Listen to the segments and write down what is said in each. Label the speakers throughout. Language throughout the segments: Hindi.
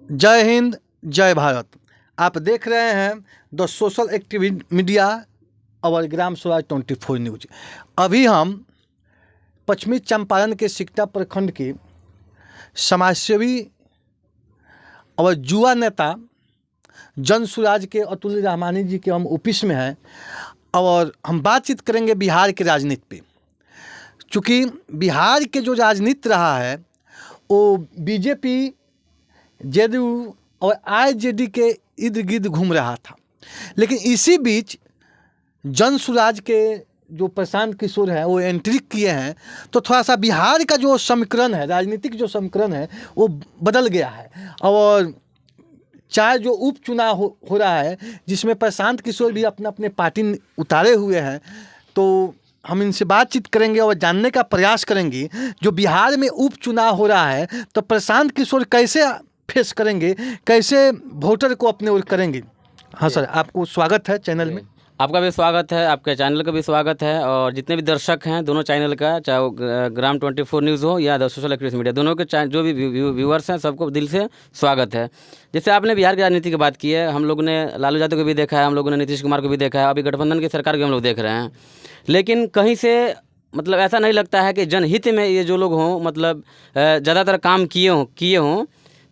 Speaker 1: जय हिंद, जय भारत। आप देख रहे हैं द सोशल एक्टिव मीडिया और ग्राम स्वराज 24 न्यूज। अभी हम पश्चिमी चंपारण के सिकटा प्रखंड की समाजसेवी और युवा नेता जन स्वराज के अतुल रहमानी जी के हम ऑफिस में हैं और हम बातचीत करेंगे बिहार के राजनीति पे। चूँकि बिहार के जो राजनीति रहा है वो बीजेपी, जेडीयू और आरजेडी के इर्द गिर्द घूम रहा था, लेकिन इसी बीच जन स्वराज के जो प्रशांत किशोर हैं वो एंट्री किए हैं, तो थोड़ा सा बिहार का जो समीकरण है, राजनीतिक जो समीकरण है वो बदल गया है। और चाहे जो उपचुनाव हो रहा है जिसमें प्रशांत किशोर भी अपने पार्टी उतारे हुए हैं, तो हम इनसे बातचीत करेंगे और जानने का प्रयास करेंगे जो बिहार में उपचुनाव हो रहा है तो प्रशांत किशोर कैसे फेस करेंगे, कैसे वोटर को अपने ओर करेंगे। हाँ सर, आपको स्वागत है चैनल में।
Speaker 2: आपका भी स्वागत है, आपके चैनल का भी स्वागत है और जितने भी दर्शक हैं दोनों चैनल का, चाहे वो ग्राम 24 न्यूज़ हो या द सोशल एक्टिव मीडिया, दोनों के जो भी व्यूअर्स हैं सबको दिल से स्वागत है। जैसे आपने बिहार की राजनीति की बात की है, हम लोगों ने लालू यादव को भी देखा है, हम लोगों ने नीतीश कुमार को भी देखा है, अभी गठबंधन की सरकार को हम लोग देख रहे हैं। लेकिन कहीं से मतलब ऐसा नहीं लगता है कि जनहित में ये जो लोग हों, मतलब ज़्यादातर काम किए हों।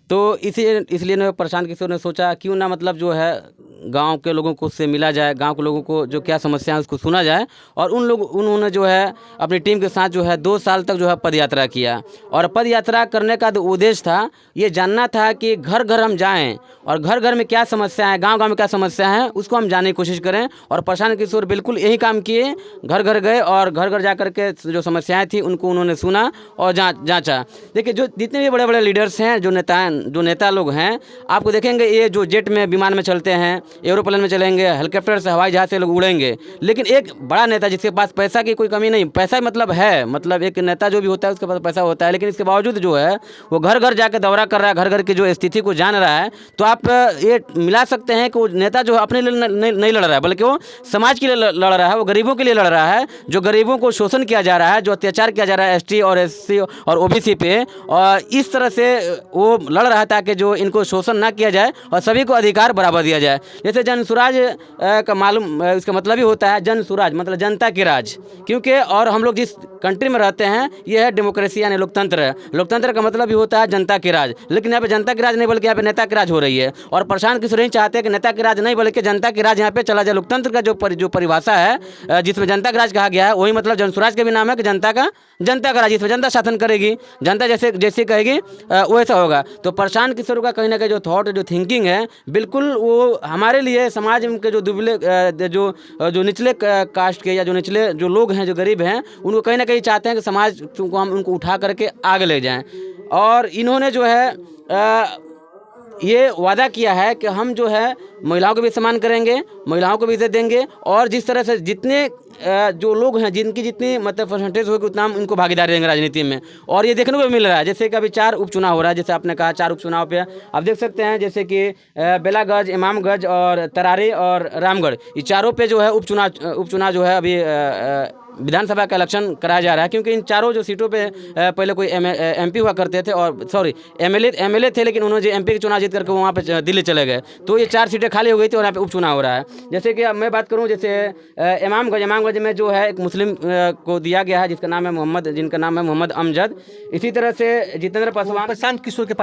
Speaker 2: तो इसलिए प्रशांत किशोर ने सोचा क्यों ना मतलब जो है गांव के लोगों को से मिला जाए, गांव के लोगों को जो क्या समस्या है उसको सुना जाए। और उन्होंने जो है अपनी टीम के साथ जो है 2 साल तक जो है पद यात्रा किया। और पद यात्रा करने का जो उद्देश्य था ये जानना था कि घर घर हम जाएं और घर घर में क्या समस्या है, गांव गांव में क्या समस्या है उसको हम जानने की कोशिश करें। और प्रशांत किशोर बिल्कुल यही काम किए, घर घर गए और घर घर जा कर के जो समस्याएँ थी उनको उन्होंने सुना और जाँचा। देखिए जो जितने भी बड़े बड़े लीडर्स हैं, जो नेता लोग हैं, आपको देखेंगे ये जो जेट में विमान में चलते हैं, एरोप्लेन में चलेंगे, हेलीकॉप्टर से, हवाई जहाज से लोग उड़ेंगे। लेकिन एक बड़ा नेता जिसके पास पैसा की कोई कमी नहीं, पैसा मतलब है, मतलब एक नेता जो भी होता है उसके पास पैसा होता है, लेकिन इसके बावजूद जो है वो घर घर जाकर दौरा कर रहा है, घर घर की जो स्थिति को जान रहा है। तो आप ये मिला सकते हैं कि वो नेता जो है अपने लिए नहीं लड़ रहा है, बल्कि वो समाज के लिए लड़ रहा है, वो गरीबों के लिए लड़ रहा है। जो गरीबों को शोषण किया जा रहा है, जो अत्याचार किया जा रहा है एसटी और एससी और ओबीसी पे, और इस तरह से वो लड़ रहा है ताकि जो इनको शोषण ना किया जाए और सभी को अधिकार बराबर दिया जाए। जैसे जन स्वराज का मालूम, इसका मतलब ही होता है जन स्वराज मतलब जनता के राज। क्योंकि और हम लोग जिस कंट्री में रहते हैं ये है डेमोक्रेसी यानी लोकतंत्र है। लोकतंत्र का मतलब भी होता है जनता के राज, लेकिन यहाँ पे जनता के राज नहीं बल्कि यहाँ पे नेता के राज हो रही है। और प्रशांत किशोर नहीं चाहते कि नेता के राज नहीं बल्कि जनता के राज यहाँ पे चला जाए। लोकतंत्र का जो परिभाषा है जिसमें जनता का राज कहा गया है, वही मतलब जन स्वराज का भी नाम है कि जनता का राज, जिसमें जनता शासन करेगी, जनता जैसे कहेगी वैसा होगा। तो प्रशांत किशोर का कहीं ना कहीं जो थॉट, जो थिंकिंग है, बिल्कुल वो हमारे लिए समाज के जो दुबले जो निचले कास्ट के या जो निचले जो लोग हैं, जो गरीब हैं, उनको कहीं ना कहीं चाहते हैं कि समाज को हम उनको उठा करके आगे ले जाएं। और इन्होंने जो है ये वादा किया है कि हम जो है महिलाओं को भी सम्मान करेंगे, महिलाओं को भी इज्जत देंगे, और जिस तरह से जितने जो लोग हैं जिनकी जितनी मतलब परसेंटेज होगी उतना हम इनको भागीदारी देंगे राजनीति में। और ये देखने को मिल रहा है, जैसे कि अभी 4 उपचुनाव हो रहा है, जैसे आपने कहा 4 उपचुनाव पे आप देख सकते हैं, जैसे कि बेलागंज, इमामगंज और तरारी और रामगढ़, ये चारों पे जो है उपचुनाव जो है अभी विधानसभा का इलेक्शन कराया जा रहा है। क्योंकि इन चारों जो सीटों पे पहले कोई एमपी हुआ करते थे, और सॉरी एमएलए थे, लेकिन उन्होंने जो एमपी के चुनाव जीत करके वहाँ पे दिल्ली चले गए, तो ये 4 सीटें खाली हो गई थी और यहाँ पे उपचुनाव हो रहा है। जैसे कि अब मैं बात करूँ, जैसे इमामगंज में जो है एक मुस्लिम को दिया गया है जिनका नाम है मोहम्मद अमजद। इसी तरह से जितेंद्र पासवान
Speaker 1: प्रशांत किशोर के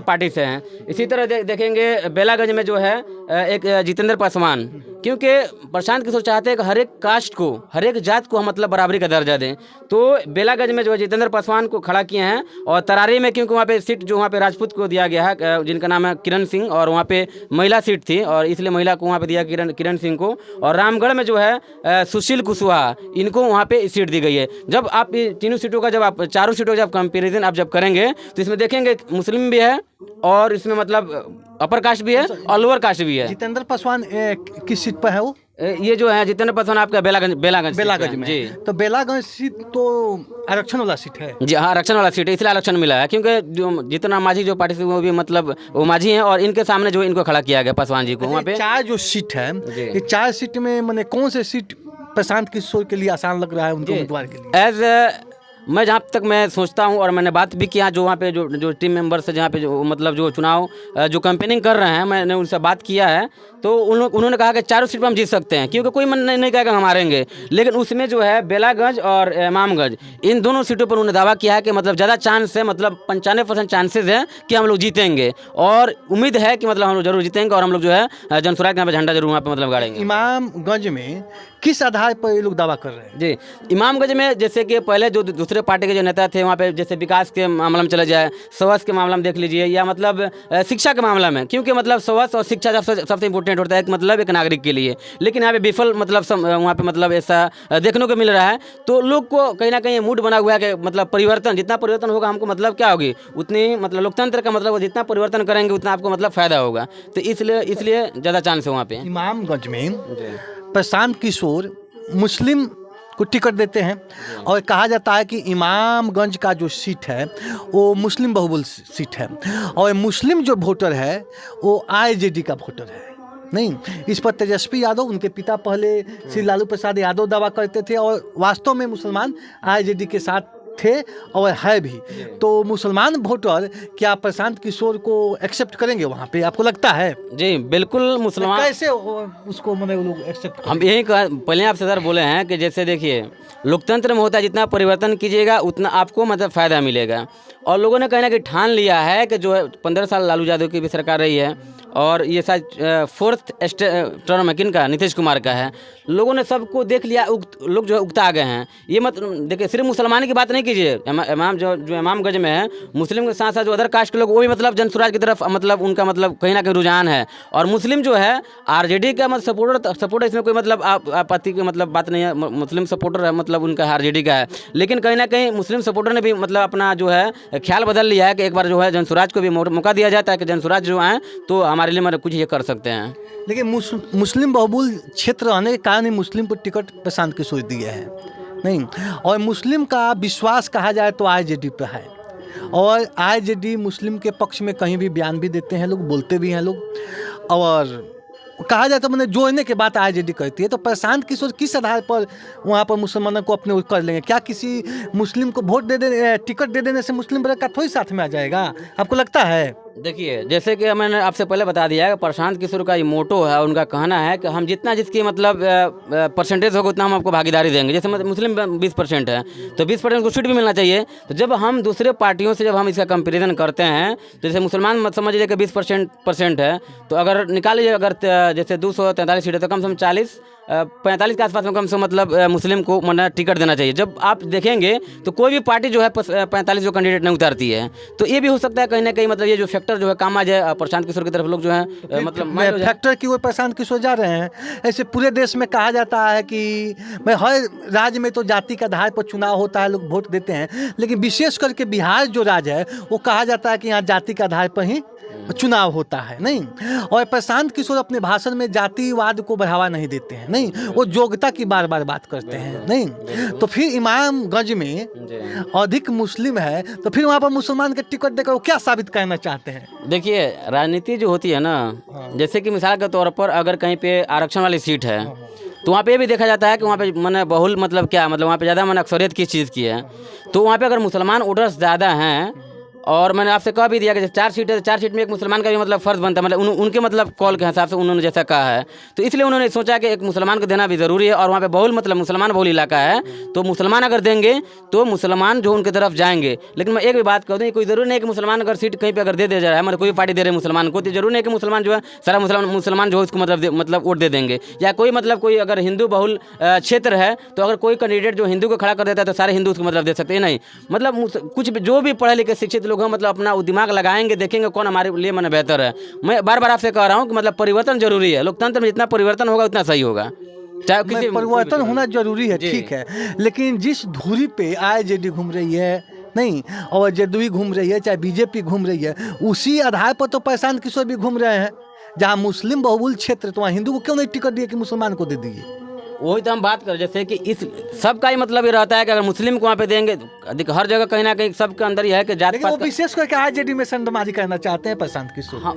Speaker 1: पार्टी
Speaker 2: से हैं। इसी तरह देखेंगे बेलागंज में जो है एक जितेंद्र पासवान, क्योंकि प्रशांत किशोर चाहते हैं कि हर एक कास्ट को, हर एक जात को हम मतलब बराबरी का दर्जा दें। तो बेलागंज में जो है जितेंद्र पासवान को खड़ा किए हैं, और तरारी में क्योंकि वहाँ पे सीट जो वहाँ पे राजपूत को दिया गया है जिनका नाम है किरण सिंह, और वहाँ पे महिला सीट थी और इसलिए महिला को वहाँ पे दिया किरण सिंह को। और रामगढ़ में जो है सुशील कुशवाहा, इनको वहाँ पे सीट दी गई है। जब आप तीनों सीटों का चारों सीटों का कंपेरिजन आप जब करेंगे तो इसमें देखेंगे मुस्लिम भी है और इसमें मतलब अपर कास्ट भी है और लोअर कास्ट भी है।
Speaker 1: जितेंद्र पासवान किस सीट पर है वो?
Speaker 2: ये जो है जितेंद्र पासवान आपका बेलागंज
Speaker 1: में
Speaker 2: जी।
Speaker 1: तो बेलागंज सीट तो आरक्षण वाला सीट है
Speaker 2: जी, हाँ आरक्षण वाला सीट है, इसलिए आरक्षण मिला है क्योंकि जो जितना माझी जो पार्टी से वो भी मतलब वो माझी हैं, और इनके सामने जो इनको खड़ा किया गया पासवान जी को वहाँ पे।
Speaker 1: 4 जो सीट है, ये 4 सीट में मैंने कौन से सीट प्रशांत किशोर के लिए आसान लग रहा है उनके उम्मीदवार के लिए?
Speaker 2: मैं जहाँ तक मैं सोचता हूँ और मैंने बात भी किया जो वहाँ पे जो टीम मेंबर्स है, जहाँ पे जो मतलब जो चुनाव जो कैंपेनिंग कर रहे हैं, मैंने उनसे बात किया है। तो उन्होंने कहा कि चारों सीट पर हम जीत सकते हैं, क्योंकि कोई मन नहीं कहेगा हम हारेंगे। लेकिन उसमें जो है बेलागंज और इमामगंज, इन दोनों सीटों पर उन्होंने दावा किया है कि मतलब ज़्यादा चांस है, मतलब 95% चांसेस है कि हम लोग जीतेंगे। और उम्मीद है कि मतलब हम लोग जरूर जीतेंगे और हम लोग जो है जनसुराज के यहाँ पे झंडा जरूर वहाँ पे मतलब गाड़ेंगे।
Speaker 1: इमामगंज में किस आधार पर ये लोग दावा कर रहे हैं?
Speaker 2: जी, इमामगंज में जैसे कि पहले जो दूसरे पार्टी के जो नेता थे वहाँ पे, जैसे विकास के मामला में चला जाए, स्वास्थ्य के मामला में देख लीजिए, या मतलब शिक्षा के मामला में, क्योंकि मतलब स्वास्थ्य और शिक्षा सबसे इम्पोर्टेंट होता है मतलब एक नागरिक के लिए। लेकिन यहाँ पे विफल मतलब वहाँ पे मतलब ऐसा देखने को मिल रहा है। तो लोग को कहीं ना कहीं मूड बना हुआ है कि मतलब परिवर्तन, जितना परिवर्तन होगा हमको मतलब क्या होगी, उतनी मतलब लोकतंत्र का मतलब जितना परिवर्तन करेंगे उतना आपको मतलब फायदा होगा। तो इसलिए ज़्यादा चांस है वहाँ पे।
Speaker 1: इमामगंज में प्रशांत किशोर मुस्लिम को टिकट देते हैं और कहा जाता है कि इमामगंज का जो सीट है वो मुस्लिम बहुबुल सीट है, और मुस्लिम जो वोटर है वो आरजेडी का वोटर है। नहीं, इस पर तेजस्वी यादव, उनके पिता पहले श्री लालू प्रसाद यादव दावा करते थे, और वास्तव में मुसलमान आरजेडी के साथ थे और है भी। तो मुसलमान वोटर क्या प्रशांत किशोर को एक्सेप्ट करेंगे वहाँ पे, आपको लगता है?
Speaker 2: जी बिल्कुल, मुसलमान
Speaker 1: कैसे उसको मतलब लोग एक्सेप्ट?
Speaker 2: हम यही पहले आपसे सर बोले हैं कि जैसे देखिए लोकतंत्र में होता है जितना परिवर्तन कीजिएगा उतना आपको मतलब फ़ायदा मिलेगा। और लोगों ने कहीं ना कहीं ठान लिया है कि जो है 15 साल लालू यादव की भी सरकार रही है, और ये शायद 4th टर्म है किनका, नीतीश कुमार का है। लोगों ने सबको देख लिया, लोग जो है उगता गए हैं। ये मत देखिए, सिर्फ मुसलमान की बात नहीं कीजिए, इमाम जो इमामगंज में है, मुस्लिम के साथ साथ जो अदर कास्ट के लोग वो भी मतलब जनसुराज की तरफ मतलब उनका मतलब कहीं ना कहीं रुझान है। और मुस्लिम जो है आरजेडी का मतलब सपोर्टर इसमें कोई मतलब आपत्ति की मतलब बात नहीं है, मुस्लिम सपोर्टर है मतलब उनका आरजेडी का है। लेकिन कहीं ना कहीं मुस्लिम सपोर्टर ने भी मतलब अपना जो है ख्याल बदल लिया है कि एक बार जो है जनसुराज को भी मौका दिया जाता है कि जनसुराज जो आए तो हमारे लिए मतलब कुछ ये कर सकते हैं।
Speaker 1: लेकिन मुस्लिम बहुबुल क्षेत्र रहने के कारण ही मुस्लिम को टिकट प्रशांत किशोर दिए हैं। नहीं, और मुस्लिम का विश्वास कहा जाए तो आरजेडी पे है, और आरजेडी मुस्लिम के पक्ष में कहीं भी बयान भी देते हैं लोग, बोलते भी हैं लोग, और कहा जाए तो मैंने जोड़ने के बाद आरजेडी करती है। तो प्रशांत किशोर किस आधार पर वहाँ पर मुसलमानों को अपने कर लेंगे? क्या किसी मुस्लिम को वोट दे देने, टिकट दे देने से मुस्लिम वर्ग का थोड़ी साथ में आ जाएगा, आपको लगता है?
Speaker 2: देखिए, जैसे कि मैंने आपसे पहले बता दिया है कि प्रशांत किशोर का ये मोटो है, उनका कहना है कि हम जितना जिसकी मतलब परसेंटेज होगा उतना हम आपको भागीदारी देंगे। जैसे मुस्लिम 20% है तो 20% को सीट भी मिलना चाहिए। तो जब हम दूसरे पार्टियों से जब हम इसका कंपेरिजन करते हैं, तो जैसे मुसलमान मत समझ लीजिए कि 20% है, तो अगर निकाल लीजिए, अगर जैसे 243 सीट है तो कम से कम 45 के आसपास में कम से कम मतलब मुस्लिम को मतलब टिकट देना चाहिए। जब आप देखेंगे तो कोई भी पार्टी जो है 45 जो कैंडिडेट नहीं उतारती है। तो ये भी हो सकता है कहीं ना कहीं मतलब ये जो फैक्टर जो है काम आ जाए प्रशांत किशोर की तरफ लोग जो है मतलब
Speaker 1: फैक्टर की ओर प्रशांत किशोर जा रहे हैं। ऐसे पूरे देश में कहा जाता है कि मैं हर राज्य में तो जाति के आधार पर चुनाव होता है, लोग वोट देते हैं, लेकिन विशेष करके बिहार जो राज्य है वो कहा जाता है कि यहाँ जाति के आधार पर ही चुनाव होता है। नहीं, और प्रशांत किशोर अपने भाषण में जातिवाद को बढ़ावा नहीं देते हैं। नहीं, वो योग्यता की बार बार बात करते हैं। नहीं, तो फिर इमामगंज में अधिक मुस्लिम है तो फिर वहाँ पर मुसलमान के टिकट देकर वो क्या साबित करना चाहते हैं?
Speaker 2: देखिए, राजनीति जो होती है ना, जैसे कि मिसाल के तौर पर अगर कहीं पे आरक्षण वाली सीट है तो वहाँ पे भी देखा जाता है कि वहाँ पे मैंने बहुल मतलब क्या मतलब वहाँ पे ज़्यादा मैंने अक्सरियत किस चीज़ की है। तो वहाँ पे अगर मुसलमान वोटर्स ज़्यादा हैं, और मैंने आपसे कह भी दिया कि जैसे 4 सीट है तो 4 सीट में एक मुसलमान का भी मतलब फ़र्ज बनता है, मतलब उनके मतलब कॉल के हिसाब से उन्होंने जैसा कहा है। तो इसलिए उन्होंने सोचा कि एक मुसलमान को देना भी ज़रूरी है, और वहाँ पे बहुल मतलब मुसलमान बहुल इलाका है, तो मुसलमान अगर देंगे तो मुसलमान जो उनकी तरफ जाएंगे। लेकिन मैं एक भी बात कह दूँ, कोई ज़रूरी नहीं कि मुसलमान अगर सीट कहीं पर अगर दे जा रहा है, मतलब कोई पार्टी दे रहे मुसलमान को, तो जरूरी नहीं कि मुसलमान जो है सारा मुसलमान जो है उसको मतलब वोट दे देंगे। या कोई मतलब कोई अगर हिंदू बहुल क्षेत्र है तो अगर कोई कैंडिडेट जो हिंदू को खड़ा कर देता है तो सारे हिंदू उसको मतलब दे सकते हैं। नहीं, मतलब कुछ जो भी पढ़े लिखे शिक्षित लोग हैं मतलब अपना दिमाग लगाएंगे, देखेंगे कौन हमारे लिए मन बेहतर है। मैं बार बार आपसे कह रहा हूँ कि मतलब परिवर्तन जरूरी है, लोकतंत्र में जितना परिवर्तन होगा उतना सही होगा। चाहे किसी
Speaker 1: परिवर्तन होना जरूरी है, ठीक है, लेकिन जिस धुरी पे आरजेडी घूम रही है, नहीं, और जेडीयू घूम रही है, चाहे बीजेपी घूम रही है, उसी आधार पर तो प्रशांत किशोर भी घूम रहे हैं। जहाँ मुस्लिम बहुल क्षेत्र तो वहाँ हिंदू को क्यों नहीं टिकट दिए कि मुसलमान को दे दिए?
Speaker 2: वही तो हम बात करें, जैसे कि इस सबका ही मतलब ये रहता है कि अगर मुस्लिम को वहाँ पे देंगे, हर जगह कहीं ना कहीं सबके अंदर ये है कि जात पात,
Speaker 1: विशेष करके आरजेडी में संडमाजी करना चाहते हैं प्रशांत किशोर।
Speaker 2: हाँ,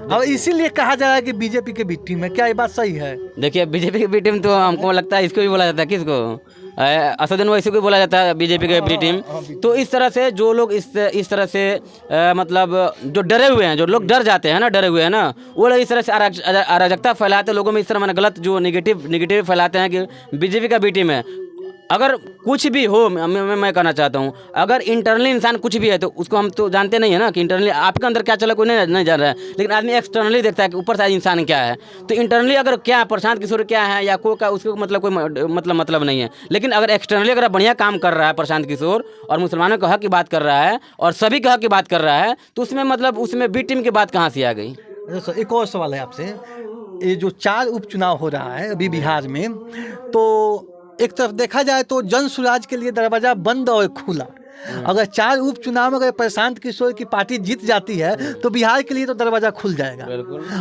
Speaker 1: और इसीलिए कहा जा रहा है कि बीजेपी के बी टीम में, क्या ये बात सही है?
Speaker 2: देखिए, बीजेपी की बी टीम तो हमको लगता है इसको भी बोला जाता है, किसको, असदुद्दीन ओवैसी को बोला जाता है बीजेपी की बी टीम। तो इस तरह से जो लोग इस तरह से मतलब जो डरे हुए हैं, जो लोग डर जाते हैं ना, डरे हुए हैं ना, वो लोग इस तरह से अराजकता फैलाते हैं लोगों में, इस तरह मैंने गलत जो निगेटिव फैलाते हैं कि बीजेपी का बी टीम है। अगर कुछ भी हो, मैं कहना चाहता हूँ, अगर इंटरनली इंसान कुछ भी है तो उसको हम तो जानते नहीं है ना कि इंटरनली आपके अंदर क्या चला, कोई नहीं जान रहा है, लेकिन आदमी एक्सटर्नली देखता है कि ऊपर से इंसान क्या है। तो इंटरनली अगर क्या प्रशांत किशोर क्या है या को का, उसको मतलब कोई मतलब नहीं है। लेकिन अगर एक्सटर्नली अगर बढ़िया काम कर रहा है प्रशांत किशोर और मुसलमानों के हक की बात कर रहा है और सभी के हक की बात कर रहा है, तो उसमें मतलब उसमें बी टीम की बात कहाँ से आ गई?
Speaker 1: एक और सवाल है आपसे, ये जो 4 उपचुनाव हो रहा है अभी बिहार में, तो एक तरफ देखा जाए तो जन स्वराज के लिए दरवाजा बंद और खुला। अगर 4 उपचुनाव में अगर प्रशांत किशोर की पार्टी जीत जाती है तो बिहार के लिए तो दरवाजा खुल जाएगा।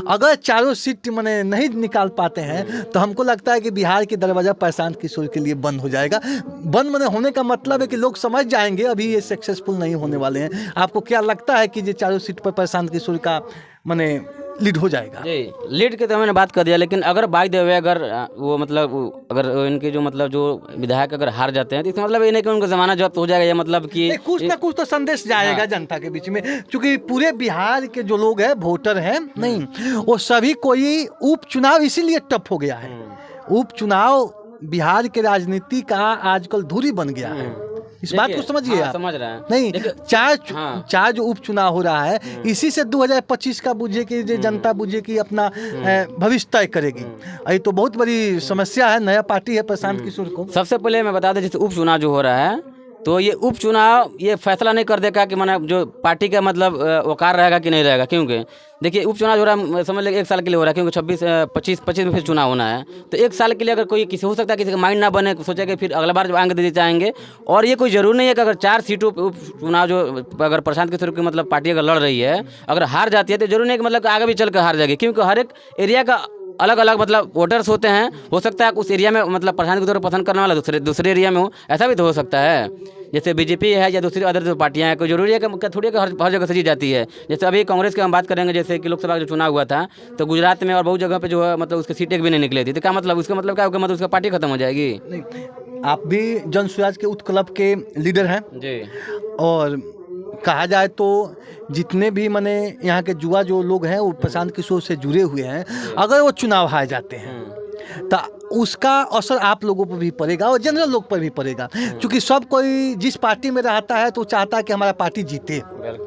Speaker 1: अगर चारों सीट मैंने नहीं निकाल पाते हैं तो हमको लगता है कि बिहार की दरवाजा प्रशांत किशोर के लिए बंद हो जाएगा। बंद मैंने होने का मतलब है कि लोग समझ जाएंगे अभी ये सक्सेसफुल नहीं होने वाले हैं। आपको क्या लगता है कि ये चारों सीट पर प्रशांत किशोर का मैंने लीड हो जाएगा?
Speaker 2: जी, लीड की तो मैंने बात कर दिया, लेकिन अगर बाय द वे अगर वो मतलब अगर इनके जो मतलब जो विधायक अगर हार जाते हैं तो इसका मतलब ये नहीं कि उनका जमाना जब्त हो जाएगा, या मतलब कि
Speaker 1: कुछ ना कुछ तो संदेश जाएगा जनता के बीच में, क्योंकि पूरे बिहार के जो लोग हैं, वोटर हैं, नहीं वो सभी कोई उपचुनाव इसीलिए टफ हो गया है। उपचुनाव बिहार के राजनीति का आजकल धुरी बन गया है। इस बात को समझिए आप।
Speaker 2: समझ रहे हैं।
Speaker 1: नहीं, चार जो उपचुनाव हो रहा है, इसी से 2025 का बुझे कि जनता बुझे कि अपना भविष्य तय करेगी। ये तो बहुत बड़ी समस्या है। नया पार्टी है प्रशांत किशोर को।
Speaker 2: सबसे पहले मैं बता दें, जैसे उपचुनाव जो हो रहा है, तो ये उपचुनाव ये फैसला नहीं कर देगा कि माना जो पार्टी का मतलब वकार रहेगा कि नहीं रहेगा। क्योंकि देखिए उपचुनाव हो रहा है, समझ लीजिए 1 साल के लिए हो रहा है, क्योंकि 25 में फिर चुनाव होना है। तो 1 साल के लिए अगर कोई किसी हो सकता है किसी का माइंड ना बने, सोचे कि फिर अगला बार जब आएंगे दे चाहेंगे। और ये कोई जरूर नहीं है कि अगर 4 सीटों पर उपचुनाव जो अगर प्रशांत किशोर की मतलब पार्टी अगर लड़ रही है, अगर हार जाती है तो जरूर नहीं है कि मतलब आगे भी चल कर हार जाएगी। क्योंकि हर एक एरिया का अलग अलग मतलब वोटर्स होते हैं। हो सकता है उस एरिया में मतलब प्रशांत किशोर पसंद करने वाला दूसरे एरिया में हो, ऐसा भी तो हो सकता है। जैसे बीजेपी है या दूसरी अदर जो पार्टियां हैं, कोई जरूरी है कि थोड़ी हर जगह से जीत जाती है। जैसे अभी कांग्रेस की हम बात करेंगे, जैसे कि लोकसभा का जो चुनाव हुआ था तो गुजरात में और बहुत जगह पे जो है मतलब उसकी सीटें भी नहीं निकली थी। तो क्या मतलब उसका मतलब क्या होगा, मतलब उसका पार्टी खत्म हो जाएगी?
Speaker 1: नहीं, आप भी जन स्वराज के उत्त क्लब के लीडर हैं
Speaker 2: जी। और
Speaker 1: कहा जाए तो जितने भी मैंने यहाँ के युवा जो लोग हैं वो प्रशांत किशोर से जुड़े हुए हैं, अगर वो चुनाव हार जाते हैं तो उसका असर आप लोगों पर भी पड़ेगा और जनरल लोग पर भी पड़ेगा। क्योंकि सब कोई जिस पार्टी में रहता है तो चाहता है कि हमारा पार्टी जीते,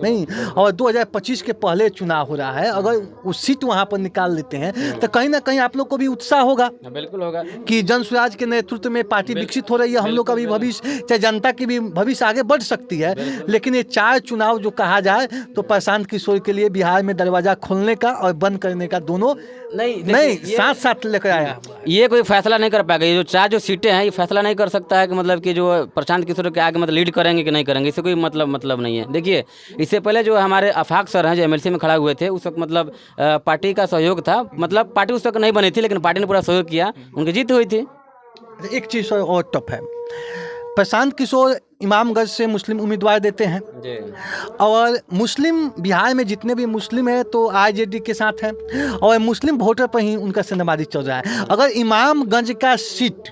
Speaker 1: नहीं। और 2025 के पहले चुनाव हो रहा है, अगर वो सीट वहाँ पर निकाल लेते हैं तो कहीं ना कहीं आप लोग को भी उत्साह होगा।
Speaker 2: बिल्कुल होगा
Speaker 1: कि जन स्वराज के नेतृत्व में पार्टी विकसित हो रही है, हम लोग का भी भविष्य, चाहे जनता की भी भविष्य आगे बढ़ सकती है। लेकिन ये 4 चुनाव जो कहा जाए तो प्रशांत किशोर के लिए बिहार में दरवाजा खोलने का और बंद करने का दोनों नहीं साथ साथ लेकर आया।
Speaker 2: ये कोई फैसला नहीं कर पाएगा। ये जो 4 जो सीटें हैं ये फैसला नहीं कर सकता है कि मतलब कि जो प्रशांत किशोर के आगे मतलब लीड करेंगे कि नहीं करेंगे। इससे कोई मतलब नहीं है। देखिए इससे पहले जो हमारे आफाक सर हैं जो एमएलसी में खड़ा हुए थे, उस वक्त मतलब पार्टी का सहयोग था, मतलब पार्टी उस वक्त नहीं बनी थी लेकिन पार्टी ने पूरा सहयोग किया, उनकी जीत हुई थी।
Speaker 1: एक चीज़ और टफ है, प्रशांत किशोर इमामगंज से मुस्लिम उम्मीदवार देते हैं
Speaker 2: जी।
Speaker 1: और मुस्लिम बिहार में जितने भी मुस्लिम हैं तो आरजेडी के साथ हैं और मुस्लिम वोटर पर ही उनका सेंधमारी चल रहा है। अगर इमामगंज का सीट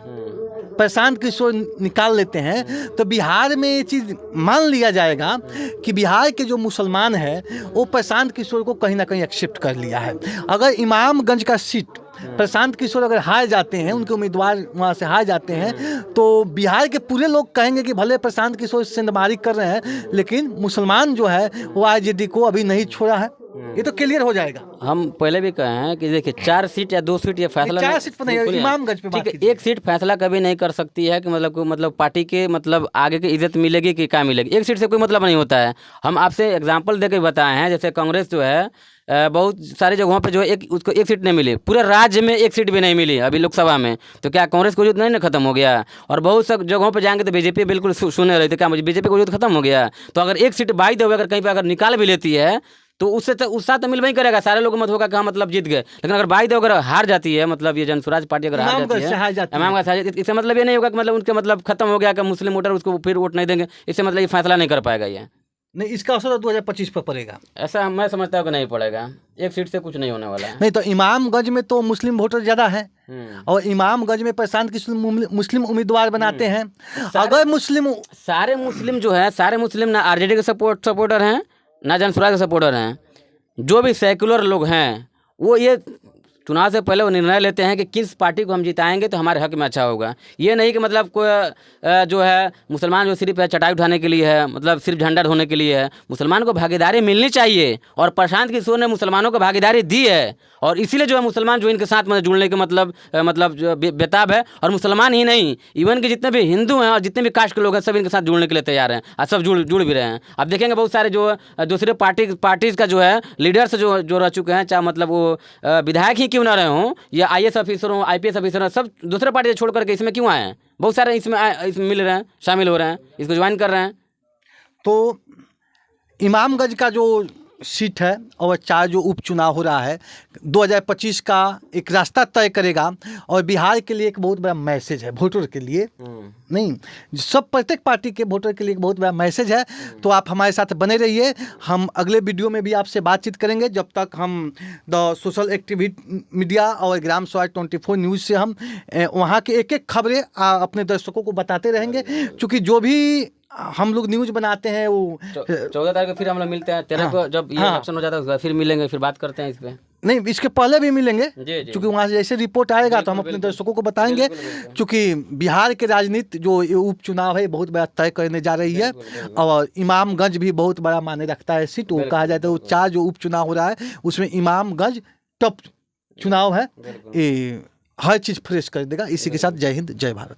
Speaker 1: प्रशांत किशोर निकाल लेते हैं तो बिहार में ये चीज़ मान लिया जाएगा कि बिहार के जो मुसलमान हैं वो प्रशांत किशोर को कहीं ना कहीं एक्सेप्ट कर लिया है। अगर इमामगंज का सीट प्रशांत किशोर अगर हार जाते हैं, उनके उम्मीदवार वहाँ से हार जाते हैं, तो बिहार के पूरे लोग कहेंगे कि भले प्रशांत किशोर सेंधमारी कर रहे हैं लेकिन मुसलमान जो है वो आरजेडी को अभी नहीं छोड़ा है। ये तो क्लियर हो जाएगा।
Speaker 2: हम पहले भी कहे हैं कि देखिए 4 सीट या 2 सीट ये फैसला
Speaker 1: 4 सीट पर नहीं, इमामगंज पे बात
Speaker 2: ठीक है। 1 सीट फैसला कभी नहीं कर सकती है कि मतलब पार्टी के मतलब आगे की इज्जत मिलेगी कि क्या मिलेगी। 1 सीट से कोई मतलब नहीं होता है। हम आपसे एग्जाम्पल दे के बताए हैं, जैसे कांग्रेस जो है बहुत सारी जगहों पे जो है उसको 1 सीट नहीं मिली, पूरे राज्य में 1 सीट भी नहीं मिली अभी लोकसभा में। तो क्या कांग्रेस को वजूद नहीं ना खत्म हो गया? और बहुत सब जगहों पे जाएंगे तो बीजेपी बिल्कुल सुने रही थी, क्या बीजेपी को वजूद खत्म हो गया? तो अगर 1 सीट बाई दो अगर कहीं पर अगर निकाल भी लेती है तो उससे तो उत्साह तो मिल नहीं करेगा, सारे लोगों मत होगा कि हाँ मतलब जीत गए। लेकिन अगर बाई दो अगर हार जाती है, मतलब ये जन स्वराज पार्टी अगर हार जाती है, इससे मतलब ये नहीं होगा कि मतलब उनके मतलब खत्म हो गया कि मुस्लिम वोटर उसको फिर वोट नहीं देंगे। इससे मतलब ये फैसला नहीं कर पाएगा ये।
Speaker 1: नहीं, इसका असर 2025 पर पड़ेगा।
Speaker 2: ऐसा मैं समझता हूँ कि नहीं पड़ेगा, एक सीट से कुछ नहीं होने वाला है।
Speaker 1: नहीं तो इमामगंज में तो मुस्लिम वोटर ज़्यादा है और इमामगंज में प्रशांत किशोर मुस्लिम उम्मीदवार बनाते हैं। अगर
Speaker 2: सारे मुस्लिम जो है, सारे मुस्लिम ना आरजेडी के सपोर्टर हैं, ना जनसुराज के सपोर्टर हैं। जो भी सेकुलर लोग हैं वो ये चुनाव से पहले वो निर्णय लेते हैं कि किस पार्टी को हम जिताएंगे तो हमारे हक में अच्छा होगा। ये नहीं कि मतलब कोई जो है मुसलमान जो सिर्फ चटाई उठाने के लिए है, मतलब सिर्फ झंडा ढोने के लिए है। मुसलमान को भागीदारी मिलनी चाहिए और प्रशांत किशोर ने मुसलमानों को भागीदारी दी है और इसीलिए जो है मुसलमान जो इनके साथ में जुड़ने के मतलब जो बेताब है। और मुसलमान ही नहीं, इवन के जितने भी हिंदू हैं और जितने भी कास्ट के लोग हैं सब इनके साथ जुड़ने के लिए तैयार हैं और सब जुड़ भी रहे हैं। आप देखेंगे बहुत सारे जो दूसरे पार्टीज़ का जो है लीडर्स जो रह चुके हैं, चाहे मतलब वो विधायक ही क्यों ना रहे हों या IAS ऑफिसर हों, IPS ऑफिसर हों, सब दूसरे पार्टी से छोड़ करके इसमें क्यों आए हैं? बहुत सारे इसमें मिल रहे हैं, शामिल हो रहे हैं, इसको ज्वाइन कर रहे हैं।
Speaker 1: तो इमामगंज का जो सीट है और 4 जो उपचुनाव हो रहा है 2025 का एक रास्ता तय करेगा और बिहार के लिए एक बहुत बड़ा मैसेज है वोटर के लिए। नहीं, सब प्रत्येक पार्टी के वोटर के लिए एक बहुत बड़ा मैसेज है। तो आप हमारे साथ बने रहिए, हम अगले वीडियो में भी आपसे बातचीत करेंगे। जब तक हम द सोशल एक्टिविटी मीडिया और ग्राम स्वराज 24 न्यूज़ से हम वहाँ के एक खबरें अपने दर्शकों को बताते रहेंगे, क्योंकि जो भी हम लोग न्यूज़ बनाते हैं वो
Speaker 2: 14 तारीख को फिर हम लोग मिलते हैं। 13 को जब ये इलेक्शन हो जाता है उसके बाद फिर मिलेंगे, फिर बात करते हैं इस पे।
Speaker 1: नहीं, इसके पहले भी मिलेंगे
Speaker 2: जी।
Speaker 1: क्योंकि वहाँ से जैसे रिपोर्ट आएगा तो हम अपने दर्शकों को बताएंगे। क्योंकि बिहार के राजनीति जो उपचुनाव है बहुत बड़ा तय करने जा रही है और इमामगंज भी बहुत बड़ा मायने रखता है सीट। वो कहा जाता है वो 4 जो उपचुनाव हो रहा है उसमें इमामगंज टॉप चुनाव है, ये हर चीज़ फ्रेश कर देगा। इसी के साथ जय हिंद, जय भारत।